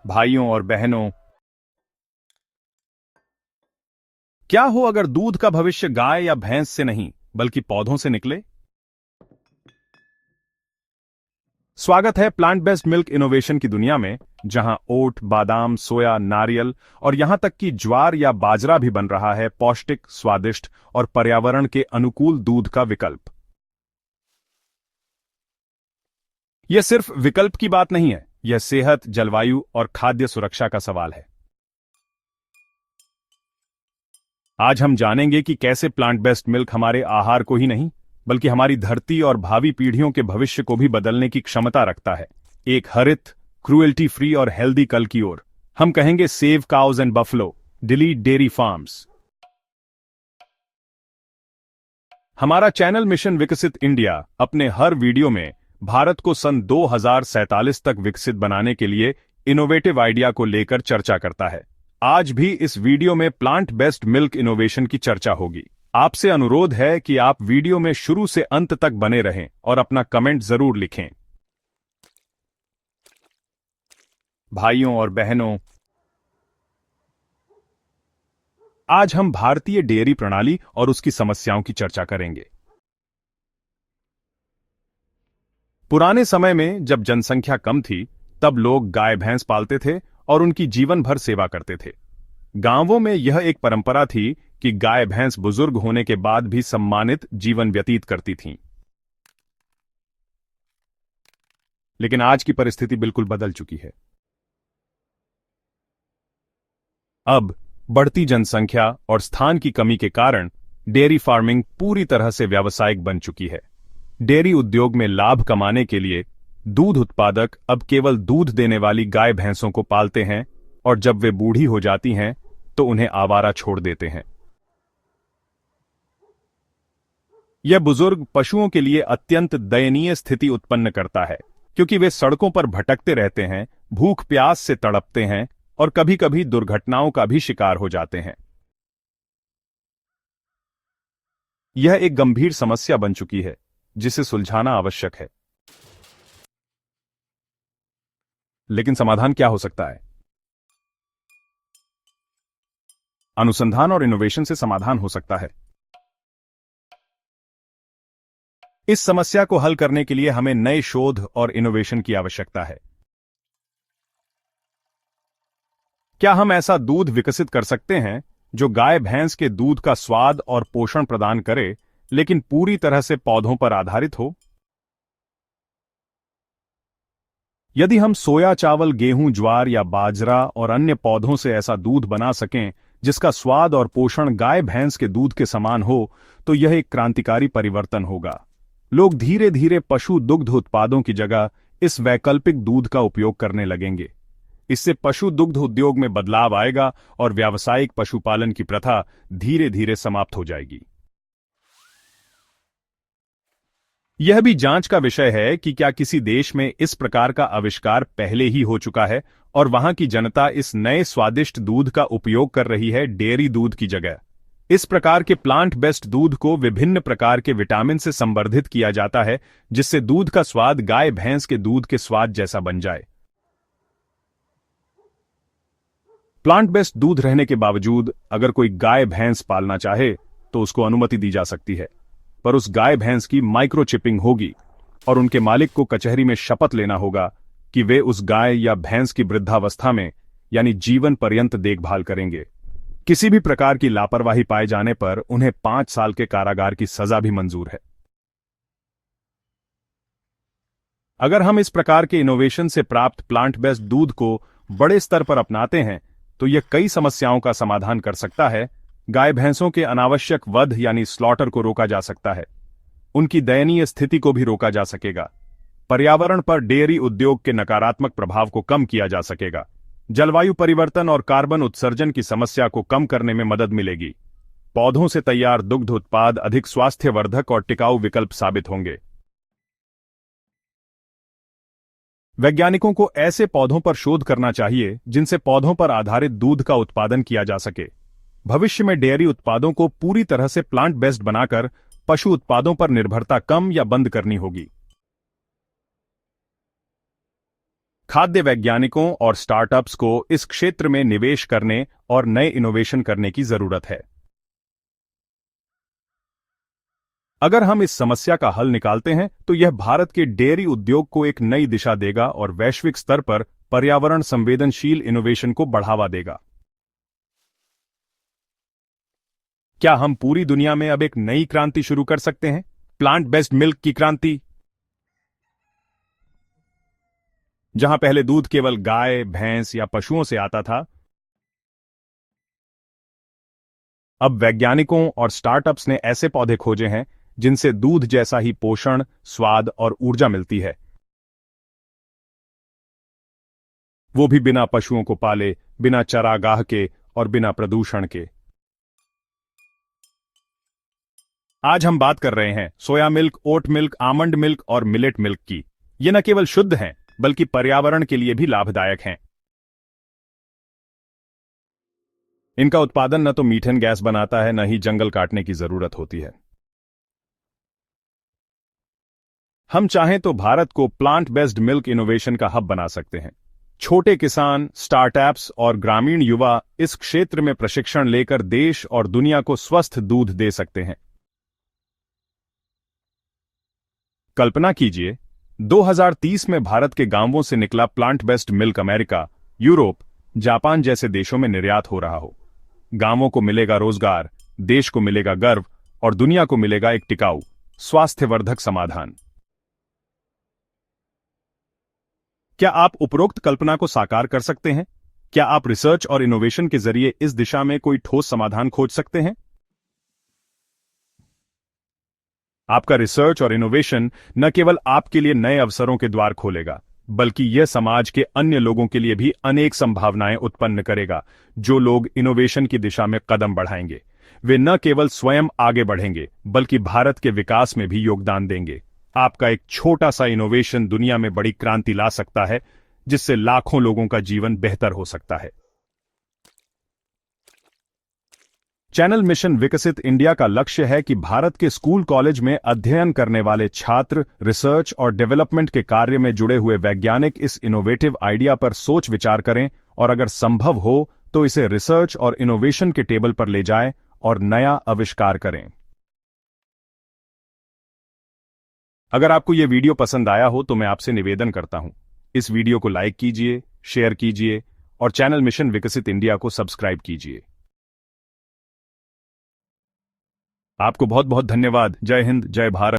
भाइयों और बहनों, क्या हो अगर दूध का भविष्य गाय या भैंस से नहीं बल्कि पौधों से निकले? स्वागत है प्लांट बेस्ड मिल्क इनोवेशन की दुनिया में, जहां ओट, बादाम, सोया, नारियल और यहां तक कि ज्वार या बाजरा भी बन रहा है पौष्टिक, स्वादिष्ट और पर्यावरण के अनुकूल दूध का विकल्प। यह सिर्फ विकल्प की बात नहीं है, यह सेहत, जलवायु और खाद्य सुरक्षा का सवाल है। आज हम जानेंगे कि कैसे प्लांट बेस्ड मिल्क हमारे आहार को ही नहीं बल्कि हमारी धरती और भावी पीढ़ियों के भविष्य को भी बदलने की क्षमता रखता है। एक हरित, क्रूएल्टी फ्री और हेल्दी कल की ओर हम कहेंगे save cause and buffalo, delete dairy farms. हमारा चैनल मिशन विकसित इंडिया अपने हर वीडियो में भारत को सन 2047 तक विकसित बनाने के लिए इनोवेटिव आइडिया को लेकर चर्चा करता है। आज भी इस वीडियो में प्लांट बेस्ड मिल्क इनोवेशन की चर्चा होगी। आपसे अनुरोध है कि आप वीडियो में शुरू से अंत तक बने रहें और अपना कमेंट जरूर लिखें। भाइयों और बहनों, आज हम भारतीय डेयरी प्रणाली और उसकी समस्याओं की चर्चा करेंगे। पुराने समय में जब जनसंख्या कम थी, तब लोग गाय भैंस पालते थे और उनकी जीवन भर सेवा करते थे। गांवों में यह एक परंपरा थी कि गाय भैंस बुजुर्ग होने के बाद भी सम्मानित जीवन व्यतीत करती थीं। लेकिन आज की परिस्थिति बिल्कुल बदल चुकी है। अब बढ़ती जनसंख्या और स्थान की कमी के कारण डेयरी फार्मिंग पूरी तरह से व्यावसायिक बन चुकी है। डेयरी उद्योग में लाभ कमाने के लिए दूध उत्पादक अब केवल दूध देने वाली गाय भैंसों को पालते हैं और जब वे बूढ़ी हो जाती हैं तो उन्हें आवारा छोड़ देते हैं। यह बुजुर्ग पशुओं के लिए अत्यंत दयनीय स्थिति उत्पन्न करता है, क्योंकि वे सड़कों पर भटकते रहते हैं, भूख प्यास से तड़पते हैं और कभी-कभी दुर्घटनाओं का भी शिकार हो जाते हैं। यह एक गंभीर समस्या बन चुकी है जिसे सुलझाना आवश्यक है। लेकिन समाधान क्या हो सकता है? अनुसंधान और इनोवेशन से समाधान हो सकता है। इस समस्या को हल करने के लिए हमें नए शोध और इनोवेशन की आवश्यकता है। क्या हम ऐसा दूध विकसित कर सकते हैं जो गाय भैंस के दूध का स्वाद और पोषण प्रदान करे, लेकिन पूरी तरह से पौधों पर आधारित हो? यदि हम सोया, चावल, गेहूं, ज्वार या बाजरा और अन्य पौधों से ऐसा दूध बना सकें जिसका स्वाद और पोषण गाय भैंस के दूध के समान हो, तो यह एक क्रांतिकारी परिवर्तन होगा। लोग धीरे धीरे पशु दुग्ध उत्पादों की जगह इस वैकल्पिक दूध का उपयोग करने लगेंगे। इससे पशु दुग्ध उद्योग में बदलाव आएगा और व्यावसायिक पशुपालन की प्रथा धीरे धीरे समाप्त हो जाएगी। यह भी जांच का विषय है कि क्या किसी देश में इस प्रकार का आविष्कार पहले ही हो चुका है और वहां की जनता इस नए स्वादिष्ट दूध का उपयोग कर रही है डेयरी दूध की जगह। इस प्रकार के प्लांट बेस्ड दूध को विभिन्न प्रकार के विटामिन से संवर्धित किया जाता है, जिससे दूध का स्वाद गाय भैंस के दूध के स्वाद जैसा बन जाए। प्लांट बेस्ड दूध रहने के बावजूद अगर कोई गाय भैंस पालना चाहे तो उसको अनुमति दी जा सकती है, पर उस गाय भैंस की माइक्रोचिपिंग होगी और उनके मालिक को कचहरी में शपथ लेना होगा कि वे उस गाय या भैंस की वृद्धावस्था में यानी जीवन पर्यंत देखभाल करेंगे। किसी भी प्रकार की लापरवाही पाए जाने पर उन्हें 5 साल के कारागार की सजा भी मंजूर है। अगर हम इस प्रकार के इनोवेशन से प्राप्त प्लांट बेस्ड दूध को बड़े स्तर पर अपनाते हैं तो यह कई समस्याओं का समाधान कर सकता है। गाय भैंसों के अनावश्यक वध यानी स्लॉटर को रोका जा सकता है, उनकी दयनीय स्थिति को भी रोका जा सकेगा, पर्यावरण पर डेयरी उद्योग के नकारात्मक प्रभाव को कम किया जा सकेगा, जलवायु परिवर्तन और कार्बन उत्सर्जन की समस्या को कम करने में मदद मिलेगी। पौधों से तैयार दुग्ध उत्पाद अधिक स्वास्थ्यवर्धक और टिकाऊ विकल्प साबित होंगे। वैज्ञानिकों को ऐसे पौधों पर शोध करना चाहिए जिनसे पौधों पर आधारित दूध का उत्पादन किया जा सके। भविष्य में डेयरी उत्पादों को पूरी तरह से प्लांट बेस्ड बनाकर पशु उत्पादों पर निर्भरता कम या बंद करनी होगी। खाद्य वैज्ञानिकों और स्टार्टअप्स को इस क्षेत्र में निवेश करने और नए इनोवेशन करने की जरूरत है। अगर हम इस समस्या का हल निकालते हैं तो यह भारत के डेयरी उद्योग को एक नई दिशा देगा और वैश्विक स्तर पर पर्यावरण संवेदनशील इनोवेशन को बढ़ावा देगा। क्या हम पूरी दुनिया में अब एक नई क्रांति शुरू कर सकते हैं? प्लांट बेस्ड मिल्क की क्रांति। जहां पहले दूध केवल गाय, भैंस या पशुओं से आता था, अब वैज्ञानिकों और स्टार्टअप्स ने ऐसे पौधे खोजे हैं जिनसे दूध जैसा ही पोषण, स्वाद और ऊर्जा मिलती है, वो भी बिना पशुओं को पाले, बिना चरागाह के और बिना प्रदूषण के। आज हम बात कर रहे हैं soya milk, oat milk, almond milk और मिलेट मिल्क की। ये न केवल शुद्ध हैं बल्कि पर्यावरण के लिए भी लाभदायक हैं। इनका उत्पादन न तो मीथेन गैस बनाता है, न ही जंगल काटने की जरूरत होती है। हम चाहें तो भारत को प्लांट बेस्ड मिल्क इनोवेशन का हब बना सकते हैं। छोटे किसान, स्टार्टअप्स और ग्रामीण युवा इस क्षेत्र में प्रशिक्षण लेकर देश और दुनिया को स्वस्थ दूध दे सकते हैं। कल्पना कीजिए, 2030 में भारत के गांवों से निकला plant based milk America, Europe, Japan जैसे देशों में निर्यात हो रहा हो। गांवों को मिलेगा रोजगार, देश को मिलेगा गर्व और दुनिया को मिलेगा एक टिकाऊ, स्वास्थ्यवर्धक समाधान। क्या आप उपरोक्त कल्पना को साकार कर सकते हैं? क्या आप रिसर्च और इनोवेशन के जरिए इस दिशा में कोई ठोस समाधान खोज सकते हैं? आपका रिसर्च और इनोवेशन न केवल आपके लिए नए अवसरों के द्वार खोलेगा, बल्कि यह समाज के अन्य लोगों के लिए भी अनेक संभावनाएं उत्पन्न करेगा। जो लोग इनोवेशन की दिशा में कदम बढ़ाएंगे, वे न केवल स्वयं आगे बढ़ेंगे, बल्कि भारत के विकास में भी योगदान देंगे। आपका एक छोटा सा इनोवेशन दुनिया में बड़ी क्रांति ला सकता है, जिससे लाखों लोगों का जीवन बेहतर हो सकता है। चैनल मिशन विकसित इंडिया का लक्ष्य है कि भारत के स्कूल कॉलेज में अध्ययन करने वाले छात्र रिसर्च और डेवलपमेंट के कार्य में जुड़े हुए वैज्ञानिक इस इनोवेटिव आइडिया पर सोच विचार करें और अगर संभव हो तो इसे रिसर्च और इनोवेशन के टेबल पर ले जाएं और नया आविष्कार करें। अगर आपको यह वीडियो पसंद आया हो तो मैं आपसे निवेदन करता हूं, इस वीडियो को लाइक कीजिए, शेयर कीजिए और चैनल मिशन विकसित इंडिया को सब्सक्राइब कीजिए। आपको बहुत बहुत धन्यवाद। जय हिंद, जय भारत।